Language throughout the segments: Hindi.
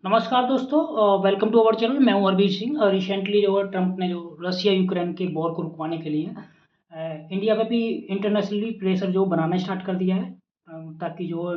नमस्कार दोस्तों, वेलकम टू अवर चैनल। मैं हूं हरबीर सिंह। रिसेंटली जो है ट्रंप ने जो रसिया यूक्रेन के वॉर को रुकवाने के लिए इंडिया पे भी इंटरनेशनली प्रेशर जो बनाना स्टार्ट कर दिया है, ताकि जो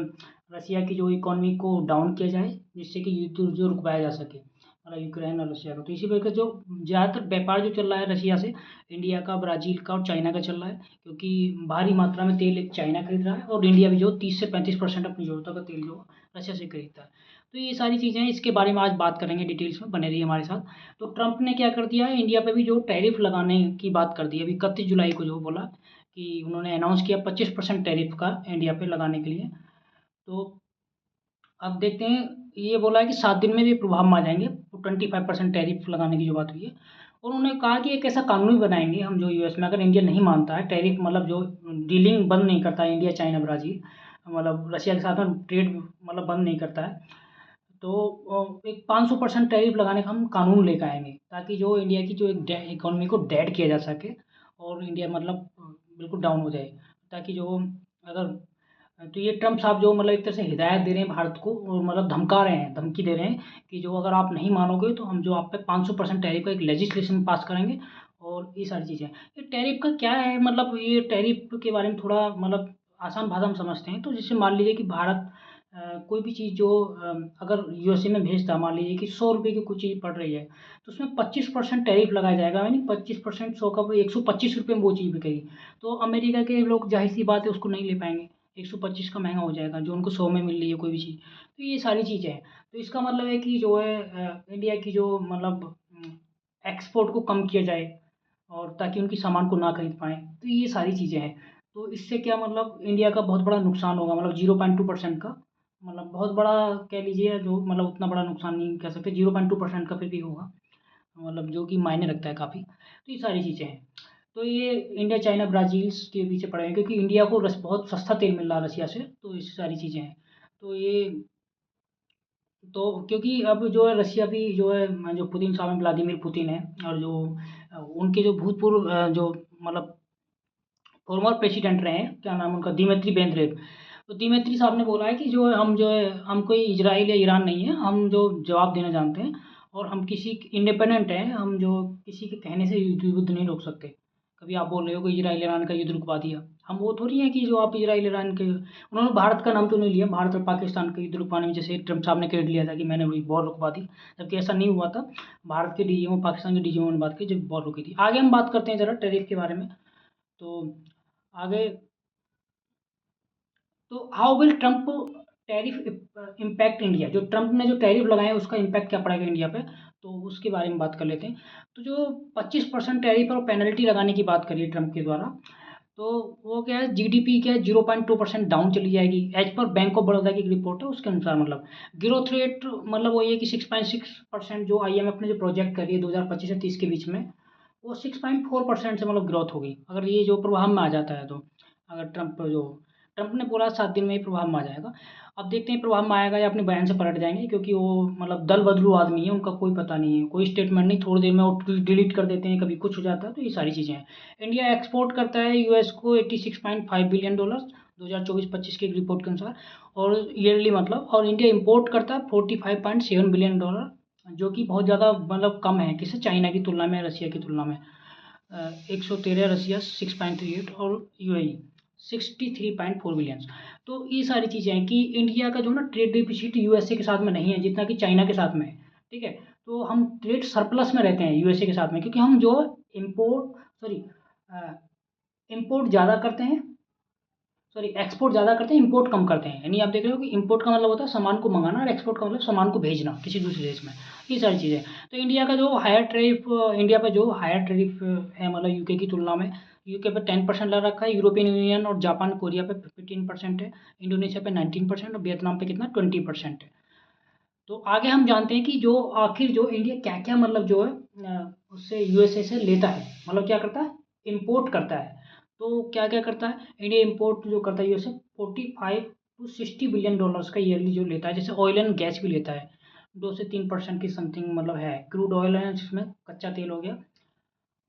रसिया की जो इकोनॉमी को डाउन किया जाए, जिससे कि युद्ध जो रुकवाया जा सके, मतलब यूक्रेन और रशिया का। तो इसी वजह से जो ज़्यादातर व्यापार जो चल रहा है रशिया से, इंडिया का, ब्राज़ील का और चाइना का चल रहा है, क्योंकि भारी मात्रा में तेल एक चाइना खरीद रहा है और इंडिया भी जो 30 से 35% अपनी ज़रूरतों का तेल जो रशिया से खरीदता है। तो ये सारी चीज़ें हैं, इसके बारे में आज बात करेंगे डिटेल्स में, बने रहिए हमारे साथ। तो ट्रंप ने क्या कर दिया है, इंडिया पे भी जो टैरिफ लगाने की बात कर दी है। अभी 31 जुलाई को जो बोला कि उन्होंने अनाउंस किया 25% टैरिफ का इंडिया पे लगाने के लिए। तो अब देखते हैं, ये बोला है कि 7 दिन में भी प्रभाव में आ जाएंगे। 25% टैरिफ लगाने की जो बात हुई है, और उन्होंने कहा कि एक ऐसा कानून भी बनाएंगे हम, जो यूएस में अगर इंडिया नहीं मानता है टैरिफ, मतलब जो डीलिंग बंद नहीं करता है इंडिया, चाइना, ब्राज़ील, मतलब रशिया के साथ में ट्रेड मतलब बंद नहीं करता है, तो एक 500% टैरिफ लगाने का हम कानून लेकर आएंगे, ताकि जो इंडिया की जो एक इकोनॉमी को डेड किया जा सके, और इंडिया मतलब बिल्कुल डाउन हो जाए, ताकि जो अगर, तो ये ट्रम्प साहब जो मतलब एक तरह से हिदायत दे रहे हैं भारत को, और मतलब धमका रहे हैं, धमकी दे रहे हैं कि जो अगर आप नहीं मानोगे तो हम जो आप पे 500% टैरिफ का एक लेजिस्लेशन पास करेंगे, और ये सारी चीज़ें। ये टैरिफ का क्या है, मतलब ये टैरिफ के बारे में थोड़ा मतलब आसान भाषा में समझते हैं। तो जैसे मान लीजिए कि भारत कोई भी चीज़ जो अगर यूएसए में भेजता, मान लीजिए कि 100 रुपये की कुछ चीज़ पड़ रही है, तो उसमें 25% टैरिफ लगाया जाएगा, यानी 25%, 100 का 125 रुपये में वो चीज़ बिकेगी। तो अमेरिका के लोग, जाहिर सी बात है, उसको नहीं ले पाएंगे। 125 का महंगा हो जाएगा, जो उनको 100 में मिल रही है कोई भी चीज़। तो ये सारी चीज़ें हैं। तो इसका मतलब है कि जो है इंडिया की जो मतलब एक्सपोर्ट को कम किया जाए, और ताकि उनकी सामान को ना खरीद पाएँ। तो ये सारी चीज़ें हैं। तो इससे क्या मतलब इंडिया का बहुत बड़ा नुकसान होगा, मतलब 0.2% का, मतलब बहुत बड़ा कह लीजिए, जो मतलब उतना बड़ा नुकसान नहीं कह सकते, 0.2% का फिर भी होगा, मतलब जो कि मायने रखता है काफ़ी। तो ये सारी चीज़ें हैं। तो ये इंडिया, चाइना, ब्राज़ील के पीछे पड़े हैं, क्योंकि इंडिया को बहुत सस्ता तेल मिल रहा है रसिया से, तो ये सारी चीज़ें हैं। तो ये, तो क्योंकि अब जो है रसिया भी जो है, जो पुतिन साहब हैं, व्लादिमीर पुतिन है, और जो उनके जो भूतपूर्व जो मतलब फॉर्मर प्रेसिडेंट रहे हैं, क्या नाम है उनका, दिमित्री बेंद्रेव। तो दिमित्री साहब ने बोला है कि जो है हम, जो है हम कोई इजराइल या ईरान नहीं है, हम जो जवाब देना जानते हैं, और हम किसी इंडिपेंडेंट हैं, हम जो किसी के कहने से युद्ध नहीं रोक सकते। कभी आप बोल रहे हो कि इजराइल ईरान का युद्ध रुकवा दिया, हम वो थोड़ी हैं कि जो आप इजराइल ईरान के, उन्होंने भारत का नाम तो नहीं लिया, भारत और पाकिस्तान का युद्ध रुकवाने में जैसे ट्रम्प साहब ने क्रेडिट लिया था कि मैंने वही वॉर रुकवा दी, जबकि ऐसा नहीं हुआ था। भारत के डीजीएम, पाकिस्तान के डीजीएम ने बात की जब वॉर रुकी थी। आगे हम बात करते हैं ज़रा टैरिफ के बारे में। तो आगे, तो how will Trump tariff impact India, जो ट्रम्प ने जो टैरिफ लगाए उसका इम्पैक्ट क्या पड़ेगा इंडिया पे, तो उसके बारे में बात कर लेते हैं। तो जो 25% टैरिफ और पेनल्टी लगाने की बात करी है ट्रम्प के द्वारा, तो वो क्या है, जीडीपी क्या है, 0.2% डाउन चली जाएगी, as per bank of Baroda की एक रिपोर्ट है उसके अनुसार। मतलब ग्रोथ रेट मतलब वो ये कि 6.6%, जो आईएमएफ ने जो प्रोजेक्ट करी है 2025 से 30 के बीच में, वो 6.4% से मतलब ग्रोथ होगी, अगर ये जो प्रभाव में आ जाता है तो। अगर ट्रंप ने बोला 7 दिन में ही प्रभाव में आ जाएगा। अब देखते हैं प्रभाव में आएगा या अपने बयान से पलट जाएंगे, क्योंकि वो मतलब दल बदलू आदमी है, उनका कोई पता नहीं है, कोई स्टेटमेंट नहीं, थोड़ी देर में वो डिलीट कर देते हैं, कभी कुछ हो जाता है। तो ये सारी चीज़ें हैं। इंडिया एक्सपोर्ट करता है यूएस को $86.5 बिलियन 2024-25 की एक रिपोर्ट के अनुसार, और ईयरली मतलब, और इंडिया इंपोर्ट करता है $45.7 बिलियन, जो कि बहुत ज़्यादा मतलब कम है, किसे, चाइना की तुलना में, रसिया की तुलना में। 113 रसिया 6.38, और यूएई 63.4 बिलियन। तो ये सारी चीज़ें हैं कि इंडिया का जो ना ट्रेड डिफिसिट यूएसए के साथ में नहीं है जितना कि चाइना के साथ में है। ठीक है, तो हम ट्रेड सरप्लस में रहते हैं यूएसए के साथ में, क्योंकि हम जो इम्पोर्ट, सॉरी, इम्पोर्ट ज़्यादा करते हैं, सॉरी, एक्सपोर्ट ज़्यादा करते हैं, इंपोर्ट कम करते हैं। यानी आप देख रहे हो कि इंपोर्ट का मतलब होता है सामान को मंगाना, और एक्सपोर्ट का मतलब सामान को भेजना किसी दूसरे देश में। ये सारी चीज़ें। तो इंडिया का जो हायर टैरिफ, इंडिया पे जो हायर टैरिफ है, मतलब यूके की तुलना में, यूके पे 10% लगा रखा है, यूरोपियन यूनियन और जापान, कोरिया पे 15% है, इंडोनेशिया पे 19%, और वियतनाम पे कितना, 20% है। तो आगे हम जानते हैं कि जो आखिर जो इंडिया क्या क्या मतलब जो है उससे, यूएसए से लेता है, मतलब क्या करता है, इम्पोर्ट करता है। तो क्या क्या करता है इंडिया, इम्पोर्ट जो करता है यूएसए, $45 to $60 बिलियन का ईयरली जो लेता है, जैसे ऑयल एंड गैस भी लेता है, 2 से 3% की समथिंग मतलब है, क्रूड ऑयल है जिसमें कच्चा तेल हो गया,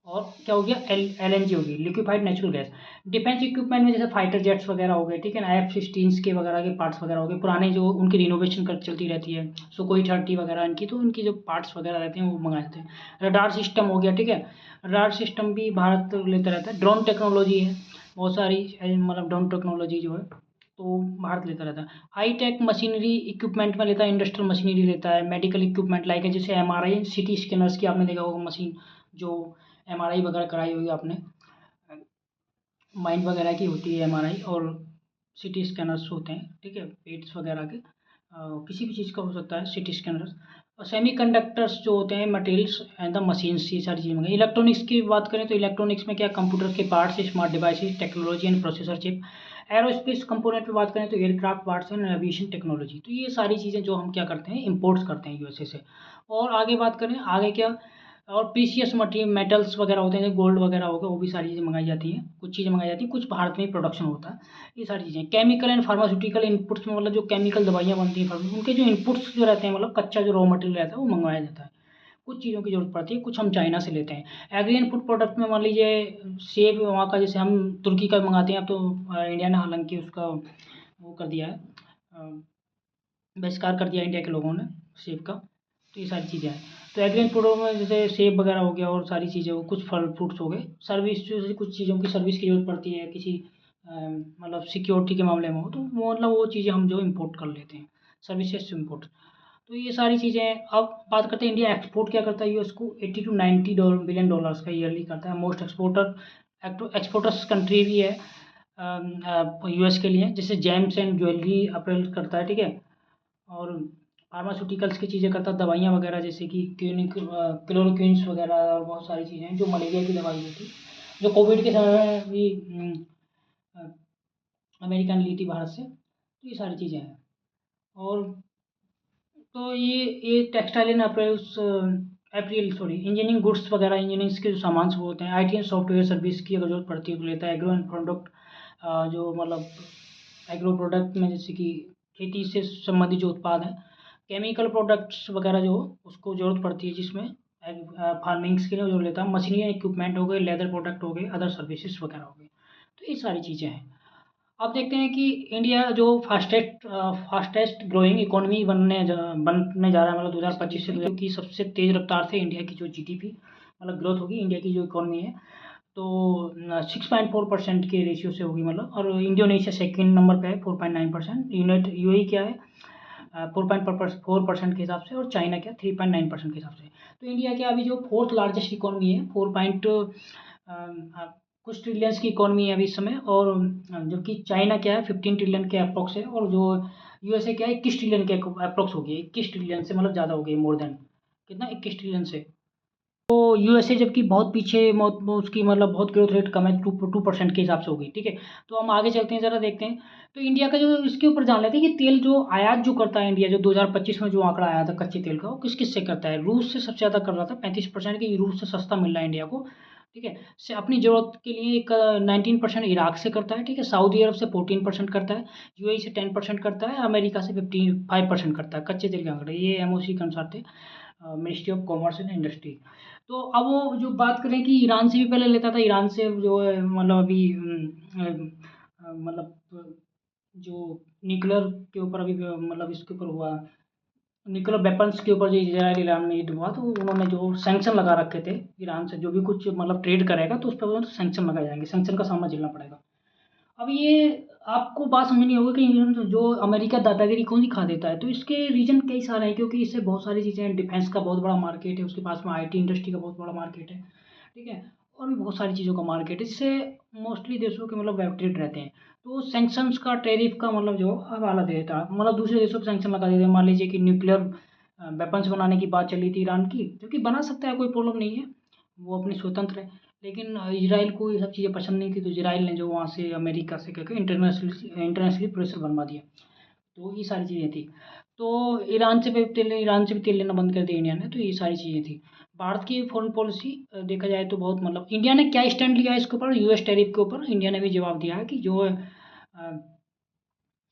और क्या हो गया, LNG होगी, liquefied natural gas. Defence equipment में जैसे फाइटर जेट्स वगैरह हो गए, ठीक है ना, F-16 के वगैरह के पार्ट्स वगैरह हो गए, पुराने जो उनकी रिनोवेशन कर चलती रहती है, सुकोई 30 वगैरह इनकी, तो उनकी जो पार्ट्स वगैरह रहते हैं वो मंगाए जाते हैं। रडार सिस्टम हो गया, ठीक है, रडार सिस्टम भी भारत लेता रहता है। ड्रोन टेक्नोलॉजी है बहुत सारी, मतलब ड्रोन टेक्नोलॉजी जो है तो भारत लेता रहता है। हाई टेक मशीनरी इक्विपमेंट में लेता है, इंडस्ट्रियल मशीनरी लेता है, मेडिकल इक्विपमेंट लाइक है जैसे MRI, सिटी स्कैनर्स की आपने देखा होगा मशीन, जो MRI वगैरह कराई होगी आपने, माइंड वगैरह की होती है MRI, और सिटी स्कैनर्स होते हैं, ठीक है, पेट्स वगैरह के, किसी भी चीज़ का हो सकता है सिटी स्कैनर्स। और सेमी कंडक्टर्स जो होते हैं, मटेरियल्स एंड द मशीन्स, ये सारी चीज़ें मंगाई। इलेक्ट्रॉनिक्स की बात करें तो इलेक्ट्रॉनिक्स में क्या, कंप्यूटर के parts, smart devices, technology and processor chip. Aerospace component पे बात करें तो aircraft parts and aviation technology. तो ये सारी चीज़ें जो हम क्या करते हैं, इम्पोर्ट्स करते हैं USA से। और आगे बात करें, आगे क्या, और प्रीशियस मटेरियल मेटल्स वगैरह होते हैं, गोल्ड वगैरह होगा, वो भी सारी चीज़ें मंगाई जाती हैं, कुछ चीज़ें मंगाई जाती हैं, कुछ भारत में ही प्रोडक्शन होता है, ये सारी चीज़ें। केमिकल एंड फार्मास्यूटिकल इनपुट्स में मतलब जो केमिकल दवाइयाँ बनती हैं, उनके जो इनपुट्स जो रहते हैं, मतलब कच्चा जो रॉ मटेरियल रहता है वो मंगवाया जाता है। कुछ चीज़ों की ज़रूरत पड़ती है, कुछ हम चाइना से लेते हैं। एग्री एंड फूड प्रोडक्ट में मान लीजिए सेब वहाँ का, जैसे हम तुर्की का मंगाते हैं, अब तो इंडिया ने हालांकि उसका वो कर दिया है, बहिष्कार कर दिया इंडिया के लोगों ने सेब का। तो ये सारी चीज़ें हैं। तो एग्री एंड फूडों में जैसे सेब वगैरह हो गया और सारी चीज़ें हो, कुछ फल फ्रूट्स हो गए। सर्विस जैसे कुछ चीज़ों की सर्विस की ज़रूरत पड़ती है किसी मतलब सिक्योरिटी के मामले में हो, तो वो मतलब वो चीज़ें हम जो इम्पोर्ट कर लेते हैं, सर्विसेज से इम्पोर्ट। तो ये सारी चीज़ें हैं। अब बात करते हैं इंडिया एक्सपोर्ट क्या करता है यूएस को, 80 to 90 बिलियन डॉलर्स का ईयरली करता है। मोस्ट एक्सपोर्टर्स कंट्री भी है US के लिए, जैसे जेम्स एंड ज्वेलरी अपरेल करता है, ठीक है, और फार्मास्यूटिकल्स की चीज़ें करता है, दवाइयाँ वगैरह जैसे कि क्लोरोक्विन्स वगैरह, और बहुत सारी चीज़ें हैं जो मलेरिया की दवाई होती, जो कोविड के समय में भी अमेरिका ने ली थी भारत से। तो ये सारी चीज़ें हैं। और तो ये textile and apparels, April sorry, engineering goods वगैरह, इंजीनियरिंग के जो सामान वो होते हैं, IT एंड सॉफ्टवेयर सर्विस की अगर जरूरत पड़ती है तो लेता है। एग्रो एंड प्रोडक्ट, जो मतलब एग्रो प्रोडक्ट में जैसे कि खेती से संबंधित जो उत्पाद हैं, केमिकल प्रोडक्ट्स वगैरह जो उसको ज़रूरत पड़ती है, जिसमें फार्मिंग्स के लिए जो लेता है, मशीनरी इक्विपमेंट हो गए, लेदर प्रोडक्ट हो गए, अदर सर्विसेज वगैरह हो गए। तो ये सारी चीज़ें हैं। अब देखते हैं कि इंडिया जो फास्टेस्ट ग्रोइंग इकोनॉमी बनने जा रहा है, मतलब 2025 से, क्योंकि सबसे तेज़ रफ्तार से इंडिया की जो GDP मतलब ग्रोथ होगी, इंडिया की जो इकोनॉमी है, तो 6.4% के रेशियो से होगी मतलब। और इंडोनेशिया सेकंड नंबर पे है 4.9%, UAE क्या है 4.4% के हिसाब से, और चाइना क्या 3.9% के हिसाब से। तो इंडिया क्या अभी जो फोर्थ लार्जेस्ट इकोनॉमी है, कुछ ट्रिलियंस की इकोनॉमी है अभी इस समय, और जबकि चाइना क्या है 15 ट्रिलियन के अप्रोक्स है, और जो USA क्या है 21 ट्रिलियन के अप्रोक्स हो गई, 21 ट्रिलियन से मतलब ज़्यादा हो गई, मोर देन कितना 21 ट्रिलियन से। तो USA जबकि बहुत पीछे, उसकी मतलब बहुत ग्रोथ रेट कम है, 2% के हिसाब से हो गई, ठीक है। तो हम आगे चलते हैं, ज़रा देखते हैं। तो इंडिया का जो इसके ऊपर जान लेते हैं कि तेल जो आयात जो करता है इंडिया, जो 2025 में जो आंकड़ा आया था कच्चे तेल का, वो किस किस से करता है। रूस से सबसे ज़्यादा कर रहा था 35%, की रूस से सस्ता मिल रहा है इंडिया को, ठीक है। से अपनी ज़रूरत के लिए एक 19% इराक से करता है, ठीक है। सऊदी अरब से 14% करता है, UAE से 10% करता है, अमेरिका से 55% करता है कच्चे तेल के आंकड़े, ये MOC के अनुसार थे, ministry of commerce and industry. तो अब वो जो बात करें कि ईरान से भी पहले लेता था, ईरान से जो है मतलब अभी मतलब जो न्यूक्लियर के ऊपर अभी मतलब इसके ऊपर हुआ, न्यूक्लियर वेपन्स के ऊपर जो इजराइल ईरान में युद्ध हुआ, तो उन्होंने जो सैंक्शन लगा रखे थे ईरान से, जो भी कुछ मतलब ट्रेड करेगा तो उस पर सैंक्शन लगाए जाएंगे, सैंक्शन का सामना झेलना पड़ेगा। अब ये आपको बात समझनी होगी कि जो अमेरिका दादागिरी क्यों दिखा देता है, तो इसके रीज़न कई सारे हैं, क्योंकि इससे बहुत सारी चीज़ें हैं। डिफेंस का बहुत बड़ा मार्केट है उसके पास में, IT इंडस्ट्री का बहुत बड़ा मार्केट है, ठीक है, और भी बहुत सारी चीज़ों का मार्केट है, जिससे मोस्टली देशों के मतलब वेब ट्रेड रहते हैं। तो सैंक्शंस का, टैरिफ का मतलब जो हवाला दे देता है, मतलब दूसरे देशों पर सैंक्शन लगा देते हैं। मान लीजिए कि न्यूक्लियर वेपन्स बनाने की बात चली थी ईरान की, जो कि बना सकता है, कोई प्रॉब्लम नहीं है, वो अपनी स्वतंत्र है। लेकिन इजराइल को ये सब चीज़ें पसंद नहीं थी, तो इजराइल ने जो वहाँ से अमेरिका से कहकर इंटरनेशनली प्रेशर बनवा दिया। तो ये सारी चीज़ें थी। तो ईरान से भी तेल लेना बंद कर दिया इंडिया ने। तो ये सारी चीज़ें थी। भारत की फॉरेन पॉलिसी देखा जाए तो बहुत मतलब इंडिया ने क्या स्टैंड लिया है इसके ऊपर, US टैरिफ के ऊपर इंडिया ने भी जवाब दिया है कि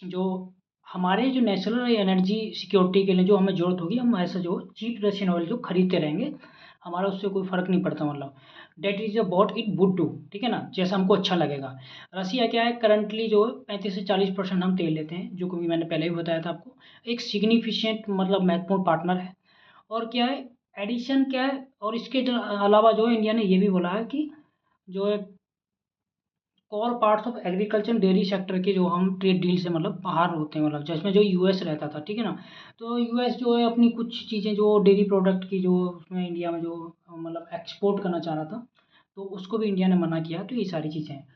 जो हमारे जो नेशनल एनर्जी सिक्योरिटी के लिए जो हमें ज़रूरत होगी, हम ऐसा जो चीप रशियन ऑयल जो खरीदते रहेंगे, हमारा उससे कोई फ़र्क नहीं पड़ता, मतलब that is a what it would do, ठीक है ना, जैसा हमको अच्छा लगेगा। रसिया क्या है, करंटली जो है 35 से 40% हम तेल लेते हैं, जो कि मैंने पहले भी बताया था आपको। एक सिग्निफिकेंट मतलब महत्वपूर्ण पार्टनर है। और क्या है, एडिशन क्या है, और इसके अलावा जो है इंडिया ने ये भी बोला है कि जो है call parts of agriculture and dairy sector के जो हम ट्रेड डील से मतलब बाहर होते हैं, मतलब जिसमें जो यूएस रहता था, ठीक है ना। तो यूएस जो है अपनी कुछ चीज़ें जो डेयरी प्रोडक्ट की जो उसमें इंडिया में जो मतलब एक्सपोर्ट करना चाह रहा था, तो उसको भी इंडिया ने मना किया। तो ये सारी चीज़ें हैं।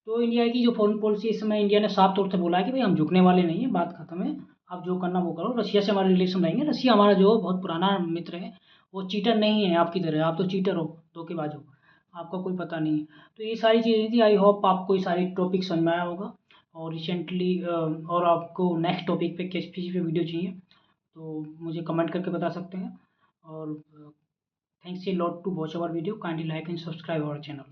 तो इंडिया की जो फॉरेन पॉलिसी इस समय इंडिया ने साफ तौर से बोला है कि भाई हम झुकने वाले नहीं हैं, बात खत्म है, आप जो करना वो करो। रशिया से हमारे रिलेशन रहेंगे, रशिया हमारा जो बहुत पुराना मित्र है, वो चीटर नहीं है आपकी तरह। आप तो चीटर हो, धोखेबाज हो, आपका कोई पता नहीं है। तो ये सारी चीज़ें थी। आई होप आपको ये सारी टॉपिक समझ में आया होगा। और रिसेंटली और आपको नेक्स्ट टॉपिक पे किस चीज़ पे वीडियो चाहिए, तो मुझे कमेंट करके बता सकते हैं। और thanks a lot to watch our video, kindly like and subscribe our channel.